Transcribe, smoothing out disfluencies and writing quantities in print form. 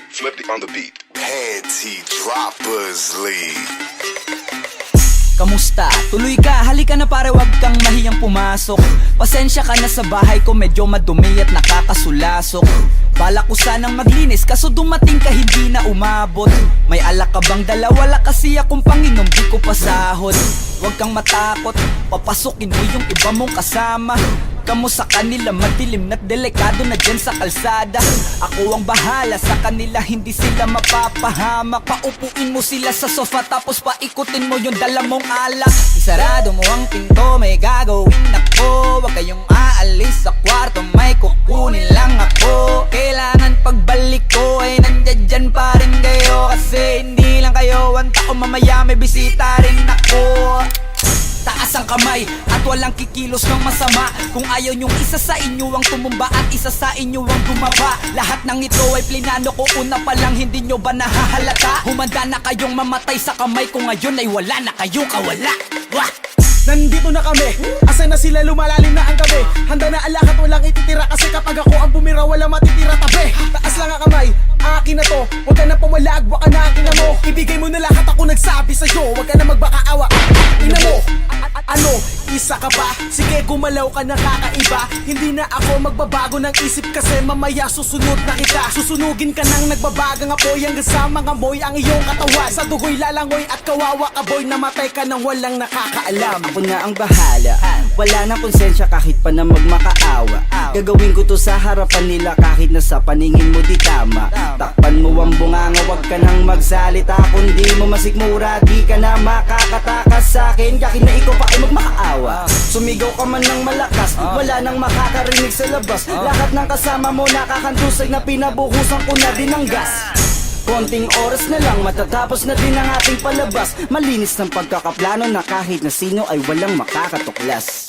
Flip it on the beat. Panty Droppers League. Kamusta? Tuloy ka, halika na pare, wag kang mahiyang pumasok. Pasensya ka na sa bahay ko, medyo madumi at nakakasulasok. Bala ko sanang maglinis, kaso dumating ka hindi na umabot. May alak ka bang dala? Wala kasi akong panginom, di ko pasahod. Wag kang matakot, papasukin mo yung iba mong kasama. Kamo sa kanila, madilim na't delikado na dyan sa kalsada. Ako ang bahala sa kanila, hindi sila mapapahamak. Paupuin mo sila sa sofa, tapos paikutin mo yung dala mong alak. Isarado mo ang pinto, may gagawin ako. Huwag kayong aalis sa kwarto, may kukunin lang ako. Kailangan pagbalik ko ay nandyan dyan pa rin kayo. Kasi hindi lang kayo ang tao, mamaya may bisita rin ako. Taas ang kamay at walang kikilos ng masama. Kung ayaw nyong isa sa inyo ang tumumba at isa sa inyo ang bumaba. Lahat ng ito ay plinano ko una pa lang, hindi nyo ba nahahalata? Humanda na kayong mamatay sa kamay ko, ngayon ay wala na kayong kawala. Wah! Nandito na kami, asan na sila, lumalalim na ang gabi. Handa na alak at walang ititira, kasi kapag ako ang bumira walang matitira tabi. Taas lang ang kamay, akin na to, huwag ka na pumalag, baka na akin na mo. Ibigay mo na lahat, ako nagsabi sa'yo, huwag ka na magbakaawa. Ina mo, ano, isa ka ba? Sige gumalaw ka na kakaiba. Hindi na ako magbabago ng isip, kasi mamaya susunod na kita. Susunugin ka ng nagbabagang apoy, hanggang sa mga moy ang iyong katawan. Sa dugoy lalangoy at kawawa ka boy, namatay ka nang walang nakakaalam. Ako na ang bahala, wala na konsensya kahit pa na magmakaawa. Gagawin ko to sa harapan nila kahit na sa paningin mo di tama. Takpan mo ang bunganga, wag ka nang magsalita. Kundi mo masikmura, di ka na makakatakas sa akin. Kahit na ikaw pa ay magmakaawa. Sumigaw ka man ng malakas, wala nang makakarinig sa labas. Lahat ng kasama mo nakakantusay na pinabuhusan ko na din ng gas. Konting oras na lang, matatapos na din ang ating palabas. Malinis ng pagkakaplano na kahit na sino ay walang makakatuklas.